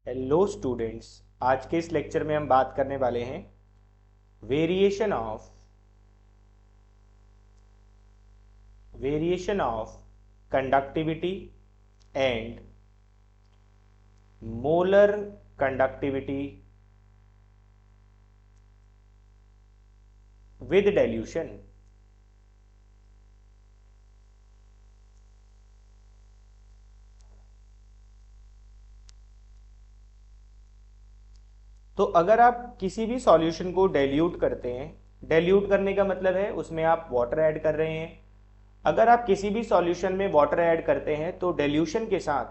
Hello students. आज के इस लेक्चर में हम बात करने वाले हैं variation of conductivity and molar conductivity with dilution. तो अगर आप किसी भी सॉल्यूशन को डाइल्यूट करते हैं, डाइल्यूट करने का मतलब है उसमें आप वाटर ऐड कर रहे हैं। अगर आप किसी भी सॉल्यूशन में वाटर ऐड करते हैं तो डाइल्यूशन के साथ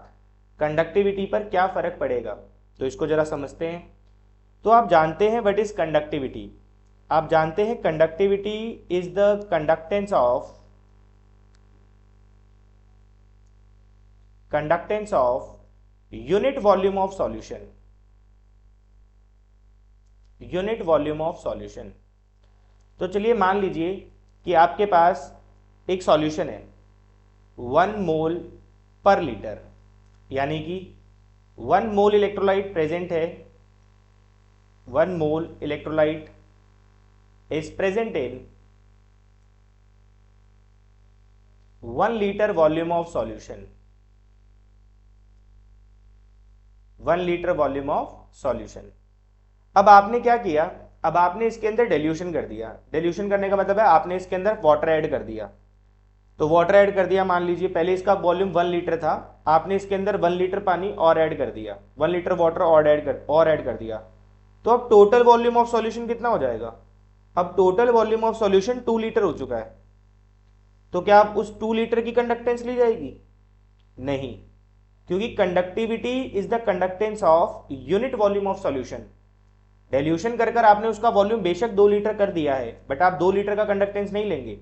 कंडक्टिविटी पर क्या फर्क पड़ेगा, तो इसको जरा समझते हैं। तो आप जानते हैं व्हाट इज कंडक्टिविटी। आप जानते हैं conductivity is the conductance of unit volume of solution. Unit volume of solution. तो चलिए मान लीजिए कि आपके पास एक सॉल्यूशन है 1 मोल पर लीटर, यानी कि 1 मोल इलेक्ट्रोलाइट प्रेजेंट है। 1 mole electrolyte is present in 1 litre volume of solution. 1 litre volume of solution. अब आपने क्या किया, अब आपने इसके अंदर डिल्यूशन कर दिया। डिल्यूशन करने का मतलब है आपने इसके अंदर वाटर ऐड कर दिया। तो वाटर ऐड कर दिया, मान लीजिए पहले इसका वॉल्यूम 1 लीटर था, आपने इसके अंदर 1 लीटर पानी और ऐड कर दिया, 1 लीटर वाटर और ऐड कर दिया। तो अब टोटल वॉल्यूम ऑफ सॉल्यूशन कितना हो जाएगा? अब total volume of solution 2 litre हो चुका है। तो क्या आप उस 2 लीटर की कंडक्टेंस ली जाएगी? नहीं, क्योंकि conductivity is the conductance of unit volume of solution. Dilution कर कर आपने उसका वॉल्यूम बेशक 2 लीटर कर दिया है, बट आप 2 लीटर का कंडक्टेंस नहीं लेंगे,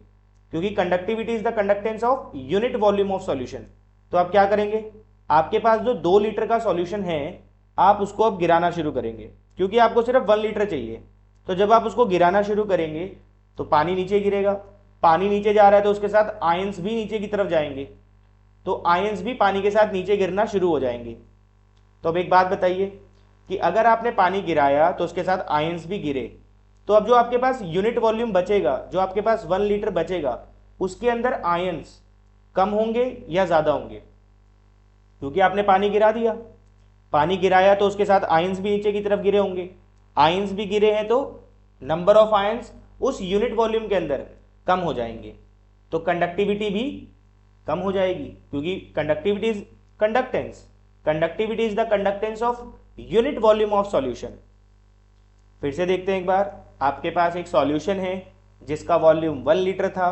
क्योंकि conductivity is the conductance of unit volume of solution. तो आप क्या करेंगे, आपके पास जो 2 लीटर का सॉल्यूशन है आप उसको अब गिराना शुरू करेंगे, क्योंकि आपको सिर्फ 1 लीटर चाहिए। तो जब आप उसको गिराना शुरू करेंगे तो पानी नीचे गिरेगा। पानी नीचे जा रहा है तो उसके साथ आयंस भी नीचे की तरफ जाएंगे, तो आयंस भी पानी के साथ नीचे गिरना शुरू हो जाएंगे। तो अब एक बात बताइए कि अगर आपने पानी गिराया तो उसके साथ आयंस भी गिरे, तो अब जो आपके पास यूनिट वॉल्यूम बचेगा, जो आपके पास 1 लीटर बचेगा, उसके अंदर आयंस कम होंगे या ज्यादा होंगे? क्योंकि आपने पानी गिरा दिया, पानी गिराया तो उसके साथ आयंस भी नीचे की तरफ गिरे होंगे। आयंस भी गिरे हैं तो नंबर ऑफ आयंस उस यूनिट वॉल्यूम के अंदर कम हो जाएंगे, तो कंडक्टिविटी भी कम हो जाएगी, क्योंकि conductivity is conductance. Conductivity is the conductance of unit volume of solution. फिर से देखते हैं एक बार, आपके पास एक सॉल्यूशन है जिसका वॉल्यूम 1 लीटर था।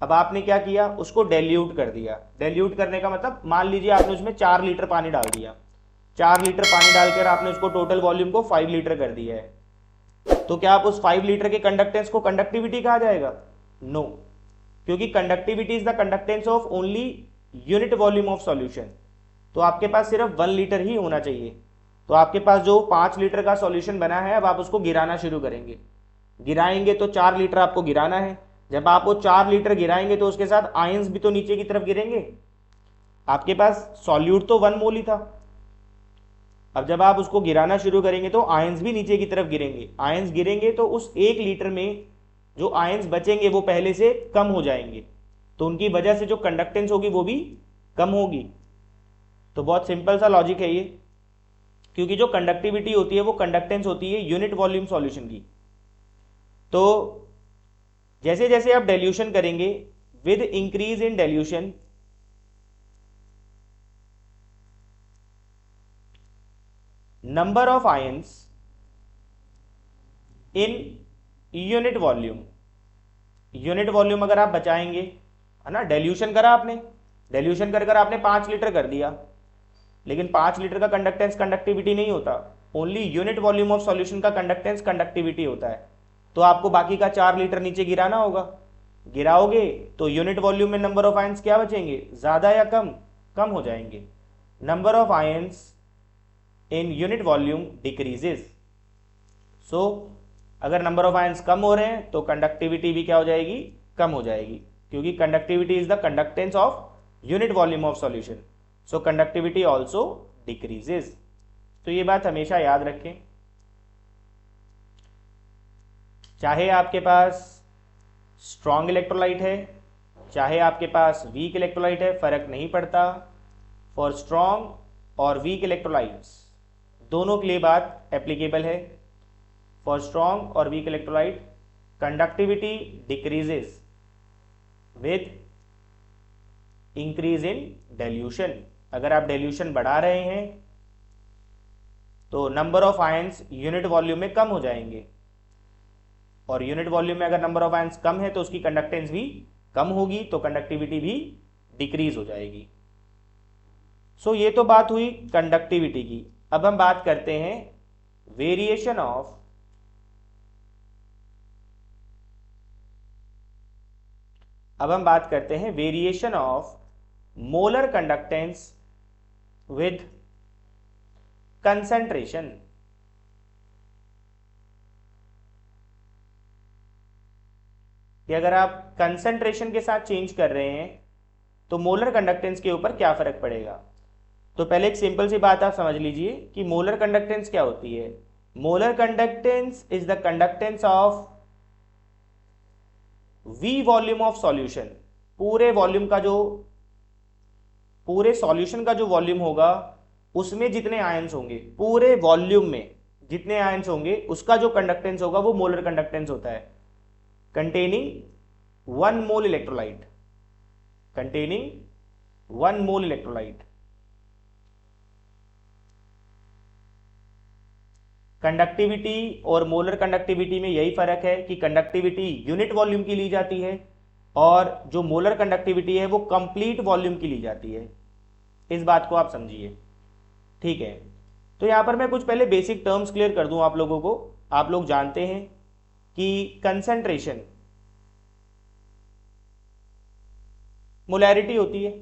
अब आपने क्या किया, उसको डाइल्यूट कर दिया। डाइल्यूट करने का मतलब मान लीजिए आपने उसमें 4 लीटर पानी डाल दिया। 4 लीटर पानी डालकर आपने उसको टोटल वॉल्यूम को 5 लीटर कर दिया है। तो क्या आप उस 5 लीटर के कंडक्टेंस को कंडक्टिविटी कहा जाएगा? नो, क्योंकि conductivity is the conductance of only unit volume of solution. तो आपके पास सिर्फ 1 लीटर ही होना चाहिए। तो आपके पास जो 5 लीटर का सॉल्यूशन बना है, अब आप उसको गिराना शुरू करेंगे। गिराएंगे तो 4 लीटर आपको गिराना है। जब आप वो 4 लीटर गिराएंगे तो उसके साथ आयंस भी तो नीचे की तरफ गिरेंगे। आपके पास सॉल्यूट तो 1 मोल ही था। अब जब आप उसको गिराना शुरू करेंगे तो आयंस भी नीचे की तरफ गिरेंगे। आयंस गिरेंगे तो उस 1 लीटर में जो आयंस बचेंगे वो पहले से कम हो जाएंगे, तो उनकी वजह से जो कंडक्टेंस होगी वो भी कम होगी। तो बहुत सिंपल सा लॉजिक है ये, क्योंकि जो कंडक्टिविटी होती है वो कंडक्टेंस होती है यूनिट वॉल्यूम सॉल्यूशन की। तो जैसे जैसे आप डाइल्यूशन करेंगे, with increase in dilution number of ions in unit volume. Unit volume अगर आप बचाएंगे, है ना, डाइल्यूशन करा आपने, डाइल्यूशन कर कर आपने 5 लीटर कर दिया, लेकिन 5 लीटर का कंडक्टेंस कंडक्टिविटी नहीं होता। Only unit volume of solution का कंडक्टेंस कंडक्टिविटी होता है। तो आपको बाकी का 4 लीटर नीचे गिराना होगा। गिराओगे तो यूनिट वॉल्यूम में नंबर ऑफ आयंस क्या बचेंगे, ज्यादा या कम? कम हो जाएंगे। Number of ions in unit volume decreases. So अगर नंबर ऑफ आयंस कम हो रहे हैं तो कंडक्टिविटी भी क्या हो जाएगी, कम हो जाएगी, क्योंकि conductivity is the conductance of unit volume of solution. So conductivity also decreases. तो ये बात हमेशा याद रखें, चाहे आपके पास स्ट्रॉन्ग इलेक्ट्रोलाइट है चाहे आपके पास वीक इलेक्ट्रोलाइट है, फर्क नहीं पड़ता। फॉर स्ट्रॉन्ग और वीक इलेक्ट्रोलाइट्स दोनों के लिए बात एप्लीकेबल है। फॉर स्ट्रॉन्ग और weak electrolyte conductivity decreases with increase in dilution. अगर आप डेल्यूशन बढ़ा रहे हैं तो number of ions unit volume में कम हो जाएंगे, और यूनिट वॉल्यूम में अगर नंबर ऑफ आयंस कम है तो उसकी कंडक्टेंस भी कम होगी, तो कंडक्टिविटी भी डिक्रीज हो जाएगी। सो ये तो बात हुई कंडक्टिविटी की। अब हम बात करते हैं variation of molar conductance with concentration. कि अगर आप कंसंट्रेशन के साथ चेंज कर रहे हैं तो मोलर कंडक्टेंस के ऊपर क्या फर्क पड़ेगा। तो पहले एक सिंपल सी बात आप समझ लीजिए कि मोलर कंडक्टेंस क्या होती है। Molar conductance is the conductance of V volume of solution. पूरे सॉल्यूशन का जो वॉल्यूम होगा उसमें जितने आयंस होंगे, पूरे वॉल्यूम में जितने आयंस होंगे उसका जो कंडक्टेंस होगा वो मोलर कंडक्टेंस होता है। containing 1 mole electrolyte, कंडक्टिविटी और मोलर कंडक्टिविटी में यही फर्क है कि कंडक्टिविटी यूनिट वॉल्यूम की ली जाती है और जो मोलर कंडक्टिविटी है वो कंप्लीट वॉल्यूम की ली जाती है। इस बात को आप समझिए, ठीक है। तो यहां पर मैं कुछ पहले बेसिक टर्म्स क्लियर कर दूं आप लोगों को। आप लोग जानते हैं कि कंसंट्रेशन मोलैरिटी होती है।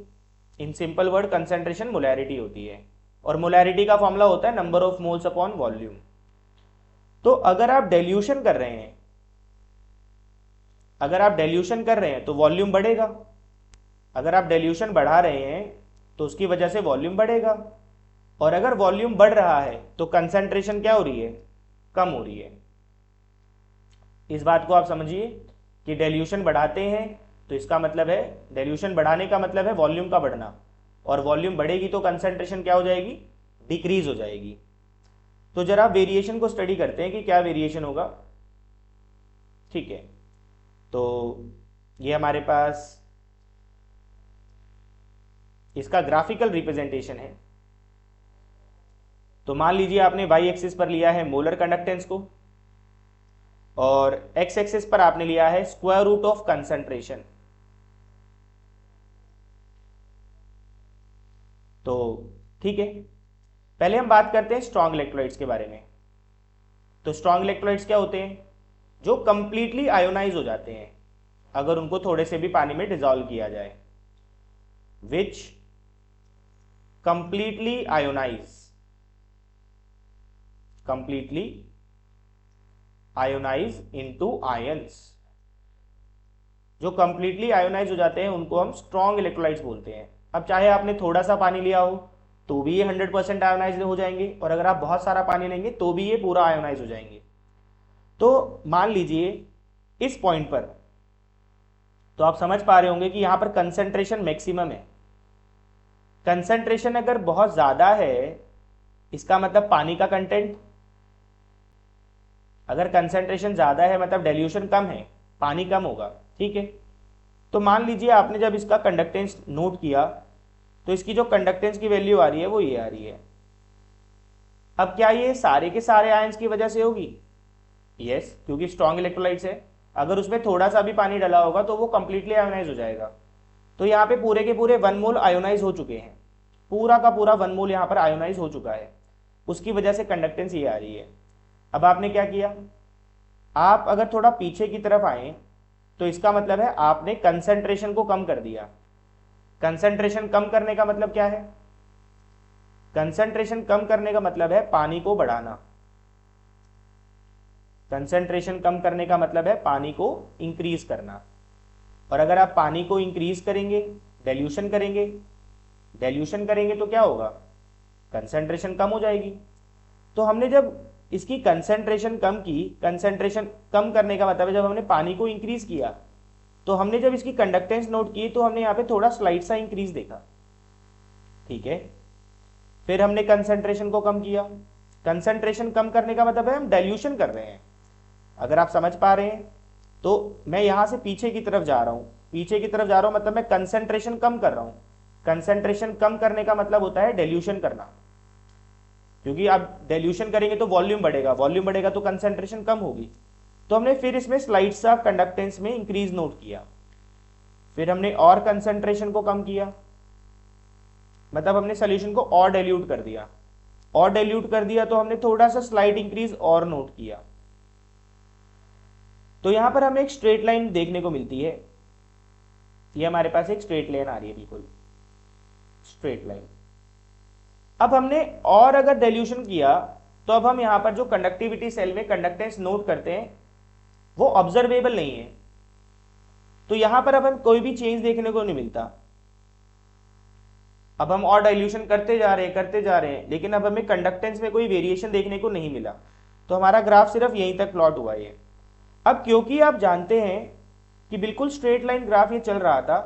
In simple word concentration molarity होती है, और मोलैरिटी का फॉर्मूला होता है number of moles upon volume. तो अगर आप डेल्यूशन कर रहे हैं तो वॉल्यूम बढ़ेगा। अगर आप डेल्यूशन बढ़ा रहे हैं तो उसकी वजह से वॉल्यूम बढ़ेगा, और अगर वॉल्यूम बढ़ रहा है तो कंसंट्रेशन क्या हो रही है, कम हो रही है। इस बात को आप समझिए कि डेल्यूशन बढ़ाते हैं तो इसका मतलब है, डेल्यूशन बढ़ाने का मतलब है वॉल्यूम का बढ़ना, और वॉल्यूम बढ़ेगी तो कंसंट्रेशन क्या हो जाएगी, डिक्रीज हो जाएगी। तो जरा वेरिएशन को स्टडी करते हैं कि क्या वेरिएशन होगा, ठीक है। तो ये हमारे पास इसका ग्राफिकल रिप्रेजेंटेशन है। तो मान लीजिए आपने वाई एक्सिस पर लिया है मोलर कंडक्टेंस को, और एक्स एक्सिस पर आपने लिया है स्क्वायर रूट ऑफ कंसंट्रेशन। तो ठीक है, पहले हम बात करते हैं स्ट्रॉन्ग इलेक्ट्रोलाइट्स के बारे में। तो स्ट्रॉन्ग इलेक्ट्रोलाइट्स क्या होते हैं, जो कंप्लीटली आयोनाइज हो जाते हैं अगर उनको थोड़े से भी पानी में डिसॉल्व किया जाए। विच कंप्लीटली आयोनाइज इनटू आयंस। जो कंप्लीटली आयोनाइज हो जाते हैं उनको हम स्ट्रॉन्ग इलेक्ट्रोलाइट्स बोलते हैं। अब चाहे आपने थोड़ा सा पानी लिया हो तो भी ये 100% आयोनाइज हो जाएंगे, और अगर आप बहुत सारा पानी लेंगे तो भी ये पूरा आयोनाइज हो जाएंगे। तो मान लीजिए इस पॉइंट पर, तो आप समझ पा रहे होंगे कि यहां पर कंसंट्रेशन मैक्सिमम है। कंसंट्रेशन अगर बहुत ज्यादा है इसका मतलब पानी का कंटेंट, अगर कंसंट्रेशन ज्यादा है मतलब डेल्यूशन कम है, पानी कम होगा, ठीक है। तो मान लीजिए आपने जब इसका कंडक्टेंस नोट किया तो इसकी जो कंडक्टेंस की वैल्यू आ रही है वो ये आ रही है। अब क्या ये सारे के सारे आयंस की वजह से होगी? यस, क्योंकि स्ट्रॉन्ग इलेक्ट्रोलाइट्स है, अगर उसमें थोड़ा सा भी पानी डाला होगा तो वो कंप्लीटली आयोनाइज हो जाएगा। तो यहाँ पे पूरे के पूरे 1 मोल आयोनाइज हो चुके हैं, पूरा का पूरा 1 मोल यहाँ पर आयोनाइज हो चुका है, उसकी वजह से कंडक्टेंस ये आ रही है। अब आपने क्या किया, आप अगर थोड़ा पीछे की तरफ आए तो इसका मतलब है आपने कंसंट्रेशन को कम कर दिया। कंसंट्रेशन कम करने का मतलब क्या है? कंसंट्रेशन कम करने का मतलब है पानी को बढ़ाना। कंसंट्रेशन कम करने का मतलब है पानी को इंक्रीज करना। और अगर आप पानी को इंक्रीज करेंगे, डेल्यूशन करेंगे तो क्या होगा? कंसंट्रेशन कम हो जाएगी। तो हमने जब इसकी कंसेंट्रेशन कम की, कंसेंट्रेशन कम करने का मतलब है जब हमने पानी को इंक्रीज किया, तो हमने जब इसकी कंडक्टेंस नोट की तो हमने यहाँ पे थोड़ा स्लाइड सा इंक्रीज देखा, ठीक है। फिर हमने कंसेंट्रेशन को कम किया, कंसेंट्रेशन कम करने का मतलब है हम डाइल्यूशन कर रहे हैं, अगर आप समझ पा रहे हैं। तो मैं यहां से पीछे की तरफ जा रहा हूं, पीछे की तरफ जा रहा हूं मतलब मैं कंसेंट्रेशन कम कर रहा हूं। कंसेंट्रेशन कम करने का मतलब होता है डाइल्यूशन करना, क्योंकि आप डाइल्यूशन करेंगे तो वॉल्यूम बढ़ेगा, वॉल्यूम बढ़ेगा तो कंसेंट्रेशन कम होगी। तो हमने फिर इसमें स्लाइड सा कंडक्टेंस में इंक्रीज नोट किया, फिर हमने और कंसेंट्रेशन को कम किया, मतलब हमने सोल्यूशन को और डाइल्यूट कर दिया, और डाइल्यूट कर दिया तो हमने थोड़ा सा स्लाइड इंक्रीज और नोट किया। तो यहां पर हमें एक स्ट्रेट लाइन देखने को मिलती है, ये हमारे पास एक स्ट्रेट लाइन आ रही है, बिल्कुल स्ट्रेट लाइन। अब हमने और अगर डाइल्यूशन किया तो अब हम यहां पर जो कंडक्टिविटी सेल में कंडक्टेंस नोट करते हैं वो ऑब्जर्वेबल नहीं है, तो यहां पर अब हम कोई भी चेंज देखने को नहीं मिलता। अब हम और डाइल्यूशन करते जा रहे हैं, लेकिन अब हमें कंडक्टेंस में कोई वेरिएशन देखने को नहीं मिला, तो हमारा ग्राफ सिर्फ यहीं तक प्लॉट हुआ है। अब क्योंकि आप जानते हैं कि बिल्कुल स्ट्रेट लाइन ग्राफ ये चल रहा था,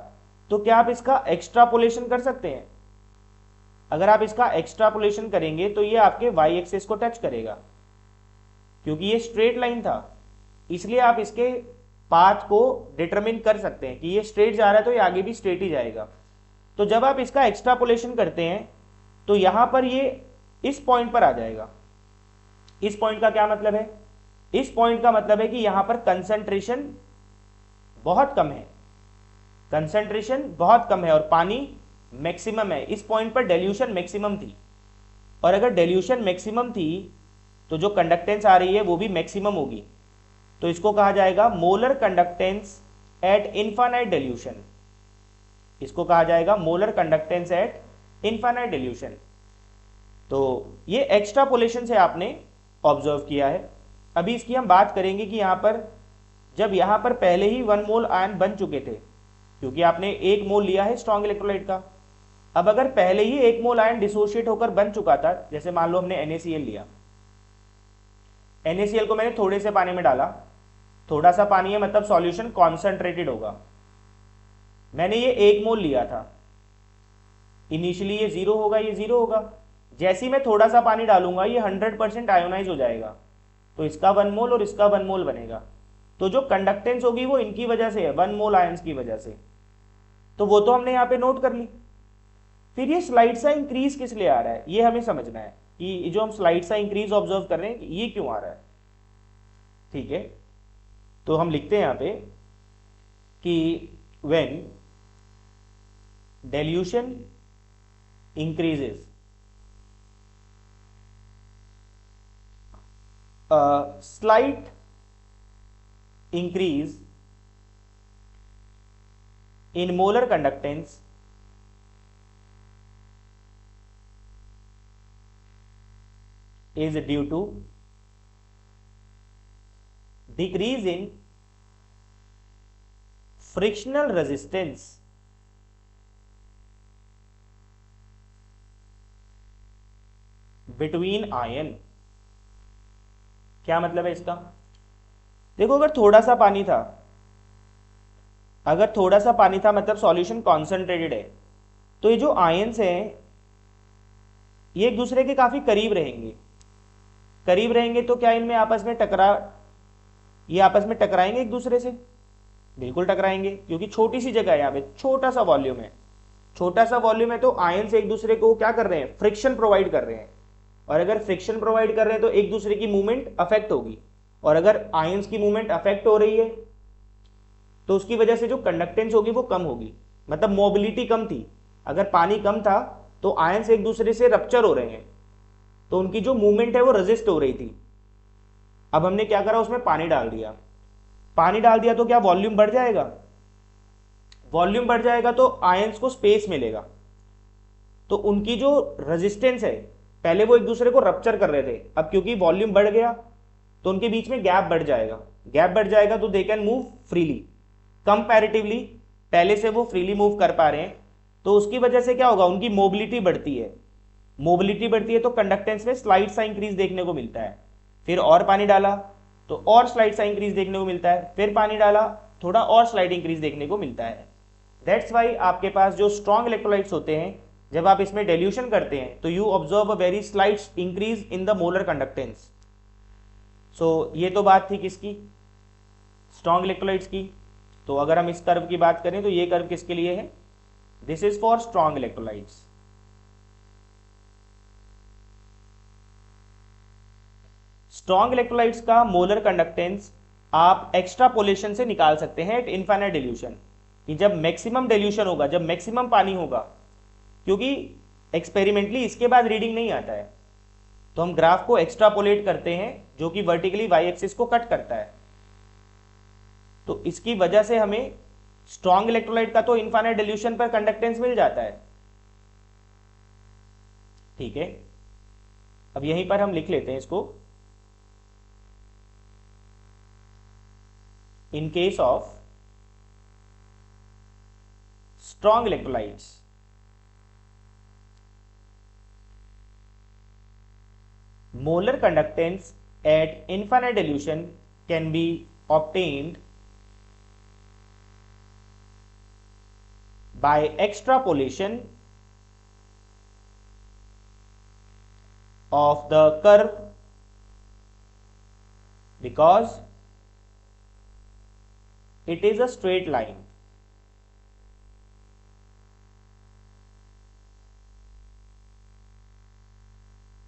तो क्या आप इसका एक्स्ट्रापोलेशन कर सकते हैं? अगर आप इसका एक्स्ट्रापोलेशन करेंगे तो ये आपके वाई एक्सिस को टच करेगा, क्योंकि ये स्ट्रेट लाइन था, इसलिए आप इसके पाथ को डिटरमिन कर सकते हैं कि ये स्ट्रेट जा रहा है तो ये आगे भी स्ट्रेट ही जाएगा। तो जब आप इसका एक्स्ट्रापोलेशन करते हैं तो यहां पर ये इस पॉइंट पर आ जाएगा। इस पॉइंट का क्या मतलब है? इस पॉइंट का मतलब है कि यहां पर कंसंट्रेशन बहुत कम है, कंसंट्रेशन बहुत कम है और पानी मैक्सिमम है। इस पॉइंट पर डाइल्यूशन मैक्सिमम थी, और अगर डाइल्यूशन मैक्सिमम थी तो जो कंडक्टेंस आ रही है वो भी मैक्सिमम होगी, तो इसको कहा जाएगा molar conductance at infinite dilution. इसको कहा जाएगा molar conductance at infinite dilution. तो ये एक्स्ट्रापोलेशन से आपने ऑब्जर्व किया है। अभी इसकी हम बात करेंगे कि यहां पर जब यहां पर पहले ही 1 मोल आयन बन चुके थे, क्योंकि आपने 1 मोल लिया है स्ट्रॉन्ग इलेक्ट्रोलाइट का। अब अगर पहले ही 1 मोल आयन डिसोशिएट होकर बन चुका था, जैसे मान लो हमने NaCl लिया, NaCl को मैंने थोड़े से पानी में डाला, थोड़ा सा पानी है मतलब सॉल्यूशन कॉन्सेंट्रेटेड होगा। मैंने ये 1 मोल लिया था, इनिशियली ये 0 होगा, ये 0 होगा। जैसे ही मैं थोड़ा सा पानी डालूंगा ये 100% आयोनाइज हो जाएगा, तो इसका 1 मोल और इसका 1 मोल बनेगा। तो जो कंडक्टेंस होगी वो इनकी वजह से है, 1 मोल आयंस की वजह से। तो वो तो हमने यहाँ पे नोट कर ली। फिर ये स्लाइड सा इंक्रीज किस लिए आ रहा है, ये हमें समझना है कि जो हम स्लाइड सा इंक्रीज ऑब्जर्व कर रहे हैं ये क्यों आ रहा है, ठीक है। तो हम लिखते हैं यहाँ पे कि when dilution increases, a slight increase in molar conductance is due to decrease in frictional resistance between ion. क्या मतलब है इसका? देखो, अगर थोड़ा सा पानी था, अगर थोड़ा सा पानी था मतलब सॉल्यूशन कॉन्सेंट्रेटेड है, तो ये जो आयन्स हैं ये एक दूसरे के काफी करीब रहेंगे। करीब रहेंगे तो क्या इनमें आपस में ये आपस में टकराएंगे एक दूसरे से? बिल्कुल टकराएंगे, क्योंकि छोटी सी जगह है, यहाँ पे छोटा सा वॉल्यूम है। छोटा सा वॉल्यूम है तो आयन्स एक दूसरे को क्या कर रहे हैं? फ्रिक्शन प्रोवाइड कर रहे हैं, और अगर फ्रिक्शन प्रोवाइड कर रहे हैं तो एक दूसरे की मूवमेंट अफेक्ट होगी, और अगर आयंस की मूवमेंट अफेक्ट हो रही है तो उसकी वजह से जो कंडक्टेंस होगी वो कम होगी, मतलब मोबिलिटी कम थी। अगर पानी कम था तो आयंस एक दूसरे से रप्चर हो रहे हैं, तो उनकी जो मूवमेंट है वो रेजिस्ट हो रही थी। अब हमने क्या करा, उसमें पानी डाल दिया। पानी डाल दिया तो क्या वॉल्यूम बढ़ जाएगा? वॉल्यूम बढ़ जाएगा तो आयंस को स्पेस मिलेगा, तो उनकी जो रेजिस्टेंस है, पहले वो एक दूसरे को रप्चर कर रहे थे, अब क्योंकि वॉल्यूम बढ़ गया तो उनके बीच में गैप बढ़ जाएगा। गैप बढ़ जाएगा तो they can move freely, comparatively पहले से वो फ्रीली मूव कर पा रहे हैं, तो उसकी वजह से क्या होगा? उनकी मोबिलिटी बढ़ती है। मोबिलिटी बढ़ती है तो कंडक्टेंस में स्लाइड सा इंक्रीज देखने को मिलता है, फिर और पानी डाला तो और स्लाइड सा इंक्रीज देखने को मिलता है, फिर पानी डाला थोड़ा और स्लाइड इंक्रीज देखने को मिलता है। दैट्स वाई आपके पास जो स्ट्रॉन्ग इलेक्ट्रोलाइट्स होते हैं, जब आप इसमें डिल्यूशन करते हैं तो you observe a very slight increase in the molar conductance. So ये तो बात थी किसकी, स्ट्रॉन्ग इलेक्ट्रोलाइट्स की। तो अगर हम इस कर्व की बात करें तो ये कर्व किसके लिए है, this is for strong electrolytes. Strong electrolytes का मोलर कंडक्टेंस आप एक्स्ट्रापोलेशन से निकाल सकते हैं एट इनफाइनाइट डिल्यूशन, कि जब मैक्सिमम डिल्यूशन होगा, जब मैक्सिमम पानी होगा, क्योंकि एक्सपेरिमेंटली इसके बाद रीडिंग नहीं आता है, तो हम ग्राफ को एक्स्ट्रापोलेट करते हैं जो कि वर्टिकली वाई एक्सिस को कट करता है। तो इसकी वजह से हमें स्ट्रॉन्ग इलेक्ट्रोलाइट का तो इनफाइनाइट डिल्यूशन पर कंडक्टेंस मिल जाता है। ठीक है, अब यहीं पर हम लिख लेते हैं इसको, in case of strong electrolytes, molar conductance at infinite dilution can be obtained by extrapolation of the curve, because it is a straight line.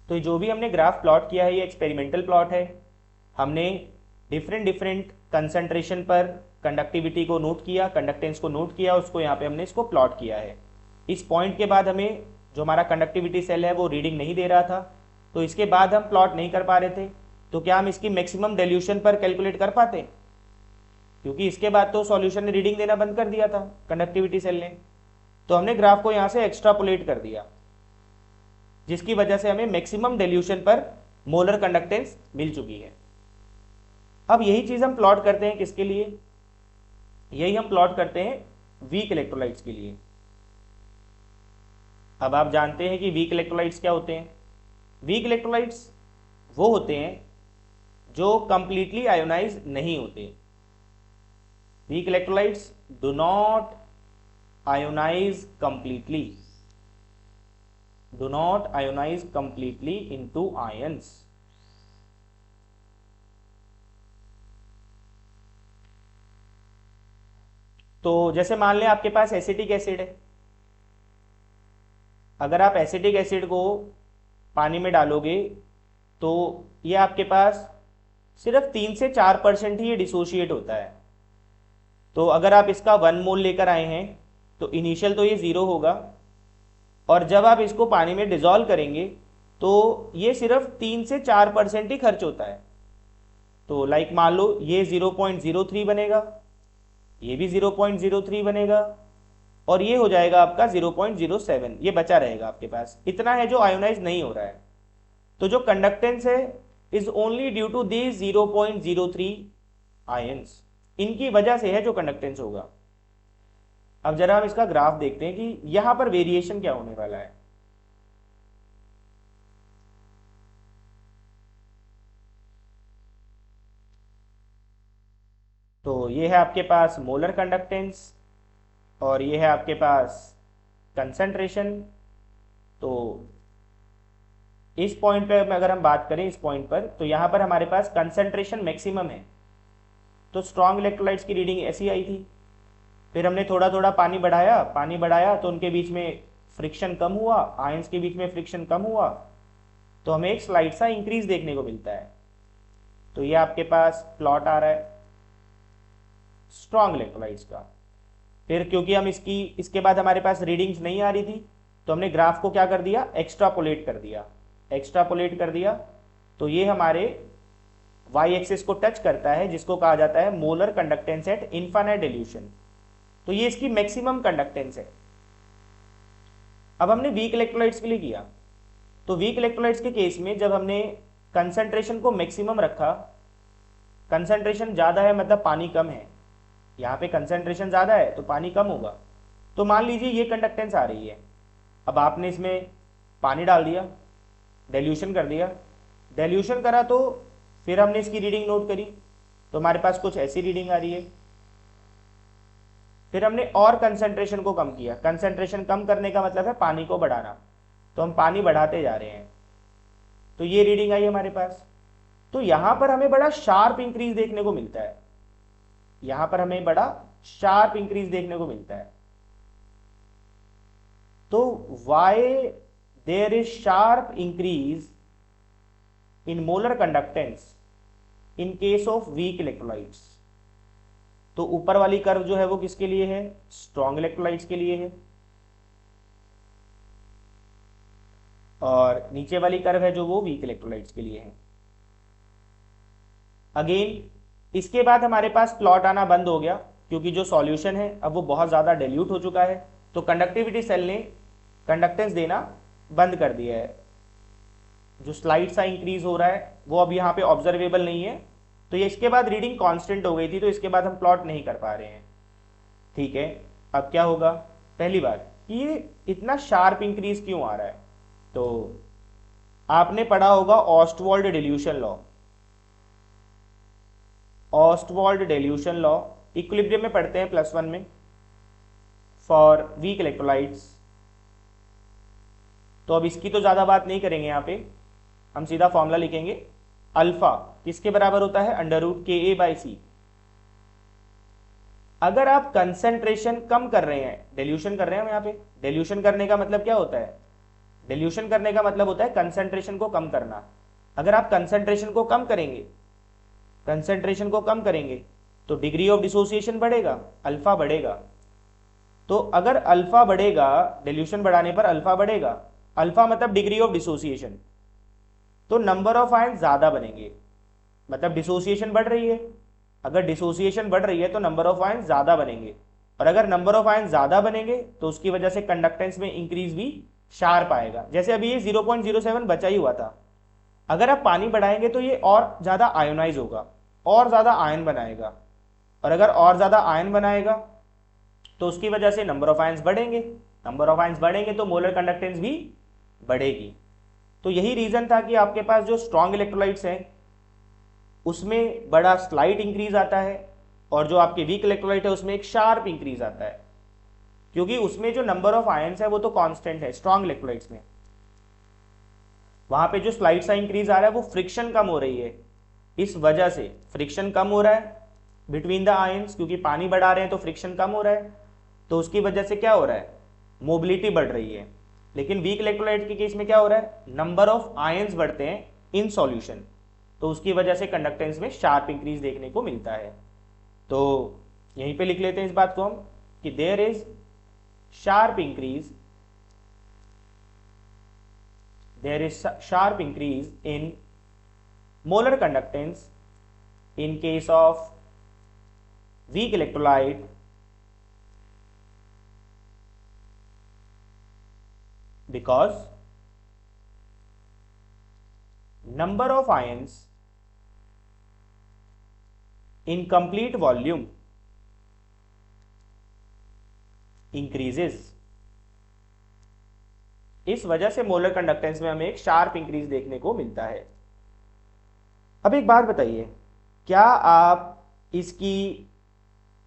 तो जो भी हमने ग्राफ प्लॉट किया है ये एक्सपेरिमेंटल प्लॉट है। हमने डिफरेंट कंसंट्रेशन पर कंडक्टिविटी को नोट किया, कंडक्टेंस को नोट किया, उसको यहाँ पे हमने इसको प्लॉट किया है। इस पॉइंट के बाद हमें जो हमारा कंडक्टिविटी सेल है वो रीडिंग नहीं दे रहा था, तो इसके बाद हम प्लॉट नहीं कर पा रहे थे। तो क्या हम इसकी मैक्सिमम डिल्यूशन पर कैलकुलेट कर पाते, क्योंकि इसके बाद तो सॉल्यूशन ने रीडिंग देना बंद कर दिया था कंडक्टिविटी सेल ने। तो हमने ग्राफ को यहां से एक्स्ट्रापोलेट कर दिया, जिसकी वजह से हमें मैक्सिमम डिल्यूशन पर मोलर कंडक्टेंस मिल चुकी है। अब यही चीज हम प्लॉट करते हैं किसके लिए, यही हम प्लॉट करते हैं वीक इलेक्ट्रोलाइट्स के लिए। अब आप जानते हैं कि वीक इलेक्ट्रोलाइट्स क्या होते हैं। वीक इलेक्ट्रोलाइट्स वो होते हैं जो कंप्लीटली आयोनाइज नहीं होते। Weak electrolytes do not ionize completely, do not ionize completely into ions. तो जैसे मान लें आपके पास एसिटिक एसिड है, अगर आप एसिटिक एसिड को पानी में डालोगे तो ये आपके पास सिर्फ 3 से 4% ही ये डिसोशिएट होता है। तो अगर आप इसका 1 मोल लेकर आए हैं तो इनिशियल तो ये 0 होगा, और जब आप इसको पानी में डिजोल्व करेंगे तो ये सिर्फ 3 से 4% ही खर्च होता है। तो लाइक मान लो ये 0.03 बनेगा, ये भी 0.03 बनेगा, और ये हो जाएगा आपका 0.07, ये बचा रहेगा आपके पास। इतना है जो आयोनाइज नहीं हो रहा है। तो जो कंडक्टेंस है is only due to these 0.03 ions, इनकी वजह से है जो कंडक्टेंस होगा। अब जरा हम इसका ग्राफ देखते हैं कि यहां पर वेरिएशन क्या होने वाला है। तो ये है आपके पास मोलर कंडक्टेंस और ये है आपके पास कंसंट्रेशन। तो इस पॉइंट पे अगर हम बात करें, इस पॉइंट पर, तो यहां पर हमारे पास कंसंट्रेशन मैक्सिमम है, तो स्ट्रॉन्ग इलेक्ट्रोलाइट्स की रीडिंग ऐसी आई थी। फिर हमने थोड़ा थोड़ा पानी बढ़ाया तो उनके बीच में फ्रिक्शन कम हुआ, आयंस के बीच में फ्रिक्शन कम हुआ, तो हमें एक स्लाइड सा इंक्रीज देखने को मिलता है। तो ये आपके पास प्लॉट आ रहा है स्ट्रॉन्ग इलेक्ट्रोलाइट्स का। फिर क्योंकि हम इसके बाद हमारे पास रीडिंग्स नहीं आ रही थी, तो हमने ग्राफ को क्या कर दिया, एक्स्ट्रापोलेट कर दिया। तो ये हमारे वाई एक्सिस को टच करता है, जिसको कहा जाता है molar conductance at infinite dilution. तो ये इसकी मैक्सिमम कंडक्टेंस है। अब हमने वीक इलेक्ट्रोलाइट्स के लिए किया, तो वीक इलेक्ट्रोलाइट्स के केस में जब हमने कंसंट्रेशन को मैक्सिमम रखा, कंसंट्रेशन ज्यादा है मतलब पानी कम है, यहाँ पे कंसंट्रेशन ज्यादा है तो पानी कम होगा। तो मान लीजिए ये कंडक्टेंस आ रही है, अब आपने इसमें पानी डाल दिया, डेल्यूशन कर दिया, डेल्यूशन करा तो फिर हमने इसकी रीडिंग नोट करी, तो हमारे पास कुछ ऐसी रीडिंग आ रही है। फिर हमने और कंसंट्रेशन को कम किया, कंसंट्रेशन कम करने का मतलब है पानी को बढ़ाना, तो हम पानी बढ़ाते जा रहे हैं, तो ये रीडिंग आई हमारे पास। तो यहां पर हमें बड़ा शार्प इंक्रीज देखने को मिलता है, यहां पर हमें बड़ा शार्प इंक्रीज देखने को मिलता है। तो why there is sharp increase in molar conductance in case of weak electrolytes. तो ऊपर वाली कर्व जो है वो किसके लिए है, स्ट्रॉन्ग इलेक्ट्रोलाइट्स के लिए है, और नीचे वाली कर्व है जो वो वीक इलेक्ट्रोलाइट्स के लिए है। अगेन इसके बाद हमारे पास प्लॉट आना बंद हो गया, क्योंकि जो सॉल्यूशन है अब वो बहुत ज्यादा डिल्यूट हो चुका है, तो कंडक्टिविटी सेल ने कंडक्टेंस देना बंद कर दिया है। जो स्लाइड सा इंक्रीज हो रहा है वो अब यहाँ पे ऑब्जर्वेबल नहीं है, तो ये इसके बाद रीडिंग कांस्टेंट हो गई थी, तो इसके बाद हम प्लॉट नहीं कर पा रहे हैं। ठीक है, अब क्या होगा, पहली बात ये इतना शार्प इंक्रीज क्यों आ रहा है, तो आपने पढ़ा होगा Ostwald dilution law. Ostwald dilution law equilibrium में पढ़ते हैं +1 में फॉर वीक इलेक्ट्रोलाइट्स। तो अब इसकी तो ज्यादा बात नहीं करेंगे, यहां पे हम सीधा फॉर्मूला लिखेंगे, अल्फा किसके बराबर होता है, √KA/C। अगर आप कंसंट्रेशन कम कर रहे हैं, डिल्यूशन कर रहे हैं हम यहाँ पे, डिल्यूशन करने का मतलब क्या होता है, डिल्यूशन करने का मतलब होता है कंसंट्रेशन को कम करना। अगर आप कंसंट्रेशन को कम करेंगे, कंसंट्रेशन को कम करेंगे तो डिग्री ऑफ डिसोसिएशन बढ़ेगा, अल्फा बढ़ेगा। तो अगर अल्फा बढ़ेगा, डिल्यूशन बढ़ाने पर अल्फा बढ़ेगा, अल्फा मतलब डिग्री ऑफ डिसोसिएशन, तो नंबर ऑफ आयन ज्यादा बनेंगे, मतलब डिसोसिएशन बढ़ रही है, अगर डिसोसिएशन बढ़ रही है तो नंबर ऑफ आयन ज्यादा बनेंगे, और अगर नंबर ऑफ आयन ज्यादा बनेंगे तो उसकी वजह से कंडक्टेंस में इंक्रीज भी शार्प आएगा। जैसे अभी ये 0.07 बचा ही हुआ था, अगर आप पानी बढ़ाएंगे तो ये और ज्यादा आयोनाइज होगा, और ज्यादा आयन बनाएगा, और अगर और ज्यादा आयन बनाएगा तो उसकी वजह से नंबर ऑफ आयन्स बढ़ेंगे, नंबर ऑफ आयन्स बढ़ेंगे तो मोलर कंडक्टेंस भी बढ़ेगी। तो यही रीजन था कि आपके पास जो स्ट्रॉन्ग इलेक्ट्रोलाइट्स हैं उसमें बड़ा स्लाइट इंक्रीज आता है, और जो आपके वीक इलेक्ट्रोलाइट है उसमें एक शार्प इंक्रीज आता है, क्योंकि उसमें जो नंबर ऑफ आयन्स है वो तो कांस्टेंट है स्ट्रॉन्ग इलेक्ट्रोलाइट्स में। वहां पे जो स्लाइड सा इंक्रीज आ रहा है वो फ्रिक्शन कम हो रही है, इस वजह से फ्रिक्शन कम हो रहा है बिटवीन द आयन्स, क्योंकि पानी बढ़ा रहे हैं तो फ्रिक्शन कम हो रहा है, तो उसकी वजह से क्या हो रहा है, मोबिलिटी बढ़ रही है। लेकिन वीक इलेक्ट्रोलाइट के केस में क्या हो रहा है, नंबर ऑफ आयन्स बढ़ते हैं इन सॉल्यूशन, तो उसकी वजह से कंडक्टेंस में शार्प इंक्रीज देखने को मिलता है। तो यहीं पे लिख लेते हैं इस बात को हम कि there is sharp increase, there is sharp increase in molar conductance in case of weak electrolyte because number of ions in complete volume increases। इस वजह से मोलर कंडक्टेंस में हमें एक शार्प इंक्रीज देखने को मिलता है। अब एक बात बताइए, क्या आप इसकी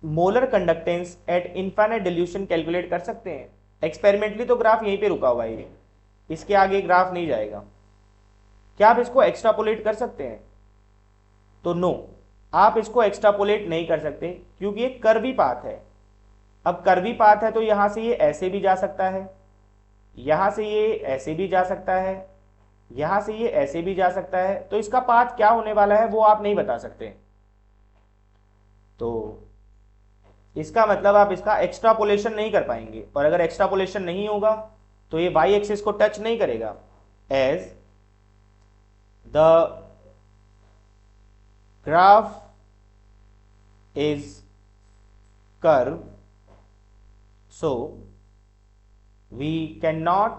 molar conductance at infinite dilution calculate कर सकते हैं? एक्सपेरिमेंटली तो ग्राफ यहीं पे रुका हुआ है, इसके आगे ग्राफ नहीं जाएगा। क्या आप इसको एक्स्ट्रापोलेट कर सकते हैं? तो नो, आप इसको एक्स्ट्रापोलेट नहीं कर सकते, क्योंकि ये कर्वी पाथ है। अब कर्वी पाथ है तो यहां से ये ऐसे भी जा सकता है, यहां से ये ऐसे भी जा सकता है, यहां से ये ऐसे भी जा सकता है, तो इसका पाथ क्या होने वाला है वो आप नहीं बता सकते। तो इसका मतलब आप इसका एक्स्ट्रापोलेशन नहीं कर पाएंगे, और अगर एक्स्ट्रापोलेशन नहीं होगा तो ये वाई एक्सिस को टच नहीं करेगा, as the graph is curve, so we cannot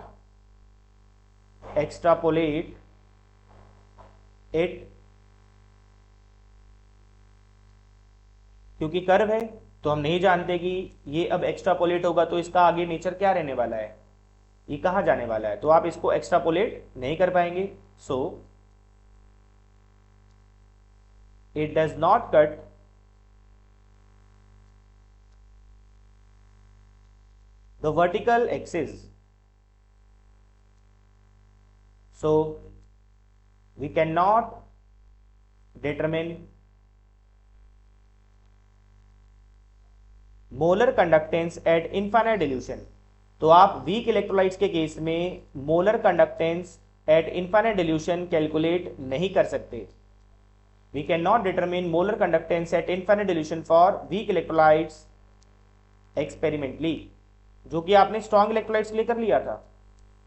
extrapolate it, क्योंकि कर्व है तो हम नहीं जानते कि ये अब एक्स्ट्रापोलेट होगा तो इसका आगे नेचर क्या रहने वाला है, ये कहाँ जाने वाला है, तो आप इसको एक्स्ट्रापोलेट नहीं कर पाएंगे। So it does not cut the vertical axis, so we cannot determine molar conductance at infinite dilution. तो आप वीक इलेक्ट्रोलाइट्स के केस में molar conductance at infinite dilution कैलकुलेट नहीं कर सकते। We can not determine molar conductance at infinite dilution for weak electrolytes experimentally, जो कि आपने स्ट्रॉन्ग इलेक्ट्रोलाइट्स के लिए कर लिया था,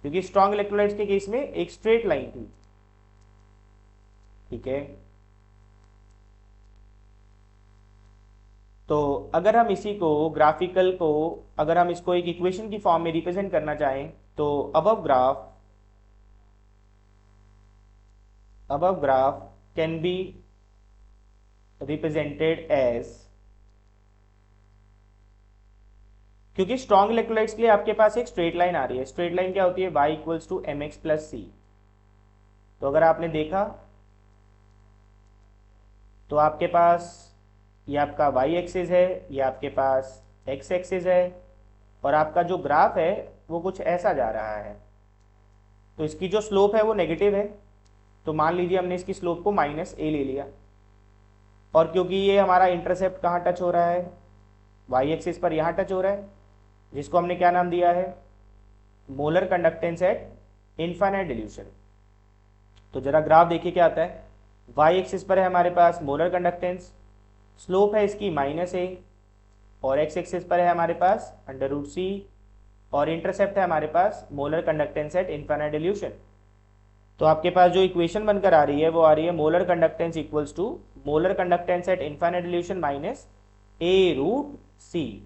क्योंकि स्ट्रॉन्ग इलेक्ट्रोलाइट्स के केस में एक स्ट्रेट लाइन थी। ठीक है, तो अगर हम इसी को ग्राफिकल को, अगर हम इसको एक इक्वेशन की फॉर्म में रिप्रेजेंट करना चाहें, तो above graph can be represented as, क्योंकि स्ट्रॉन्ग इलेक्ट्रोलाइट्स के लिए आपके पास एक स्ट्रेट लाइन आ रही है। स्ट्रेट लाइन क्या होती है, y equals to M X plus C. तो अगर आपने देखा तो आपके पास ये आपका y एक्सिस है, ये आपके पास x एक्सिस है, और आपका जो ग्राफ है वो कुछ ऐसा जा रहा है। तो इसकी जो स्लोप है वो नेगेटिव है, तो मान लीजिए हमने इसकी स्लोप को -a ले लिया, और क्योंकि ये हमारा इंटरसेप्ट कहाँ टच हो रहा है, y एक्सिस पर यहाँ टच हो रहा है, जिसको हमने क्या नाम दिया है, molar conductance at infinite dilution. तो जरा ग्राफ देखिए क्या आता है। y एक्सिस पर है हमारे पास मोलर कंडक्टेंस, स्लोप है इसकी -a, और x एक्सिस पर है हमारे पास √c, और इंटरसेप्ट है हमारे पास molar conductance at infinite dilution. तो आपके पास जो इक्वेशन बनकर आ रही है वो आ रही है molar conductance equals to molar conductance at infinite dilution minus a√c।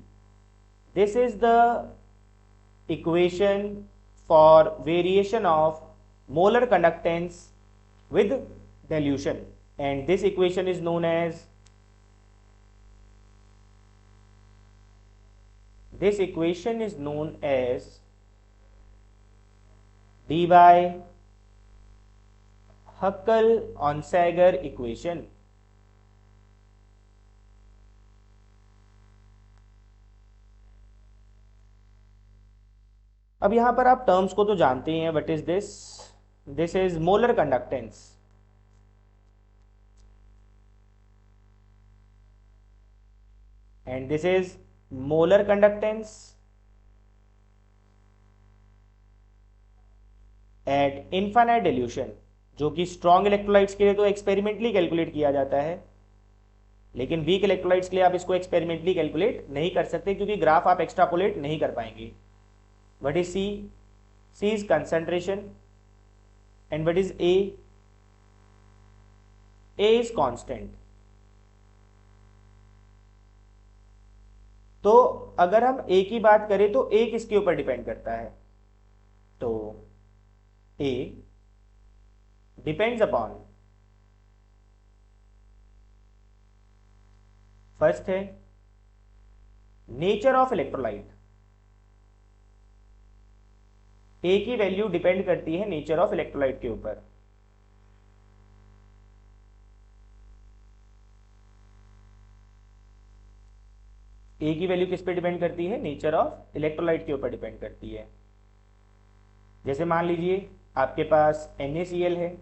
This is the equation for variation of molar conductance with dilution, and this equation is known as Debye-Huckel-Onsager equation। अब यहां पर आप टर्म्स को तो जानते ही हैं। What is this, this is molar conductance, and this is molar conductance at infinite dilution, जो कि स्ट्रॉन्ग इलेक्ट्रोलाइट्स के लिए तो एक्सपेरिमेंटली कैलकुलेट किया जाता है, लेकिन वीक इलेक्ट्रोलाइट्स के लिए आप इसको एक्सपेरिमेंटली कैलकुलेट नहीं कर सकते, क्योंकि ग्राफ आप एक्स्ट्रापोलेट नहीं कर पाएंगे। What is C? C is concentration, and what is A? A is constant। तो अगर हम A की बात करें तो A किसके ऊपर डिपेंड करता है, तो A डिपेंड्स अपॉन, फर्स्ट है नेचर ऑफ इलेक्ट्रोलाइट। A की वैल्यू डिपेंड करती है नेचर ऑफ इलेक्ट्रोलाइट के ऊपर। A की वैल्यू किस पे डिपेंड करती है, नेचर ऑफ इलेक्ट्रोलाइट के ऊपर डिपेंड करती है। जैसे मान लीजिए आपके पास NaCl है,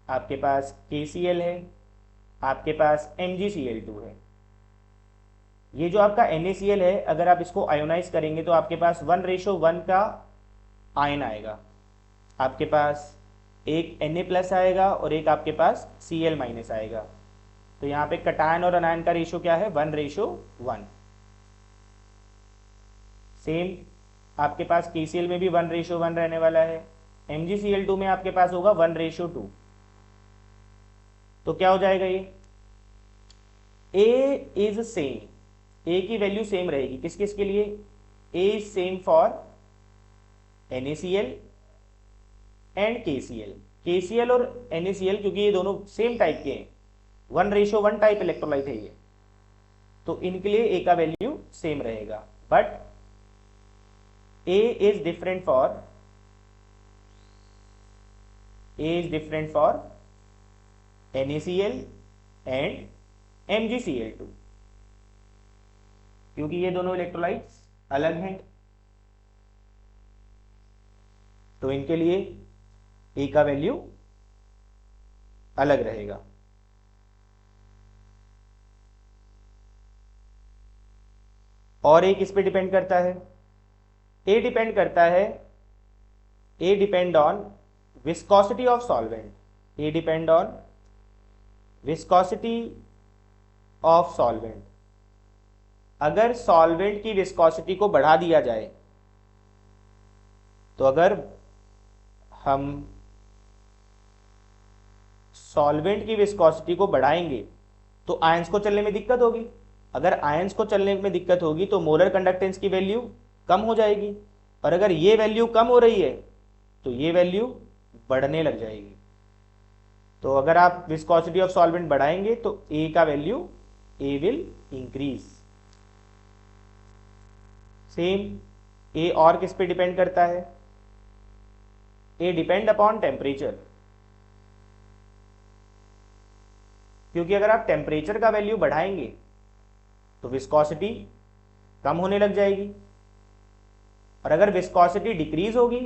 आपके पास KCl है, आपके पास MgCl2 है। ये जो आपका NaCl है, अगर आप इसको आयोनाइज करेंगे तो आपके पास 1:1 का आयन आएगा। आपके पास एक Na+ आएगा और एक आपके पास Cl- आएगा। तो यहाँ पे कटायन और अनायन का रेशो क्या है, 1:1। सेम आपके पास KCl में भी 1:1 रहने वाला है, MgCl2 में आपके पास होगा 1:2। तो क्या हो जाएगा, ये A इज सेम, A की वैल्यू सेम रहेगी किस किस के लिए, A is same for NaCl and KCl। KCl और NaCl क्योंकि ये दोनों सेम टाइप के हैं, 1:1 टाइप इलेक्ट्रोलाइट है ये, तो इनके लिए A का वैल्यू सेम रहेगा। But A is different for NaCl and MgCl2, क्योंकि ये दोनों इलेक्ट्रोलाइट्स अलग हैं, तो इनके लिए A का वैल्यू अलग रहेगा। और A किस पे डिपेंड करता है? A डिपेंड करता है, A depend on viscosity of solvent, A depend on viscosity of solvent. अगर सॉल्वेंट की विस्कोसिटी को बढ़ा दिया जाए, तो अगर हम सॉल्वेंट की विस्कोसिटी को बढ़ाएंगे तो आयंस को चलने में दिक्कत होगी। अगर आयंस को चलने में दिक्कत होगी तो मोलर कंडक्टेंस की वैल्यू कम हो जाएगी, और अगर ये वैल्यू कम हो रही है तो ये वैल्यू बढ़ने लग जाएगी। तो अगर आप विस्कोसिटी ऑफ सॉल्वेंट बढ़ाएंगे तो A का value A will increase. Same A और किस पे डिपेंड करता है? A डिपेंड अपॉन टेम्परेचर, क्योंकि अगर आप टेम्परेचर का वैल्यू बढ़ाएंगे तो विस्कोसिटी कम होने लग जाएगी, और अगर विस्कोसिटी डिक्रीज होगी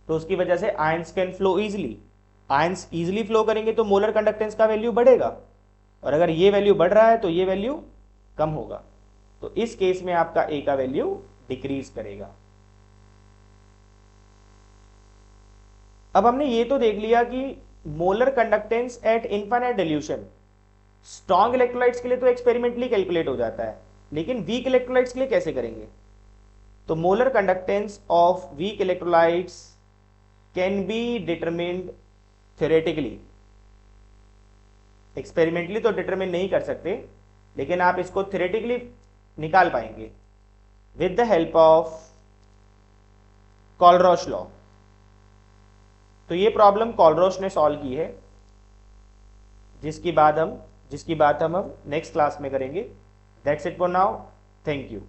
तो उसकी वजह से ions can flow easily. Ions easily flow करेंगे तो मोलर कंडक्टेंस का वैल्यू बढ़ेगा, और अगर ये वैल्यू बढ़ रहा है तो ये वैल्यू कम होगा, तो इस केस में आपका A का वैल्यू डिक्रीज करेगा। अब हमने ये तो देख लिया कि molar conductance at infinite dilution strong electrolytes के लिए तो एक्सपेरिमेंटली कैलकुलेट हो जाता है, लेकिन वीक इलेक्ट्रोलाइट्स के लिए कैसे करेंगे? तो molar conductance of weak electrolytes can be determined theoretically. Experimentally तो डिटरमिन नहीं कर सकते, लेकिन आप इसको थ्योरेटिकली निकाल पाएंगे with the help of Kohlrausch law. तो ये प्रॉब्लम कोलरोश ने सॉल्व की है, जिसकी बात हम नेक्स्ट क्लास में करेंगे। That's it for now, thank you.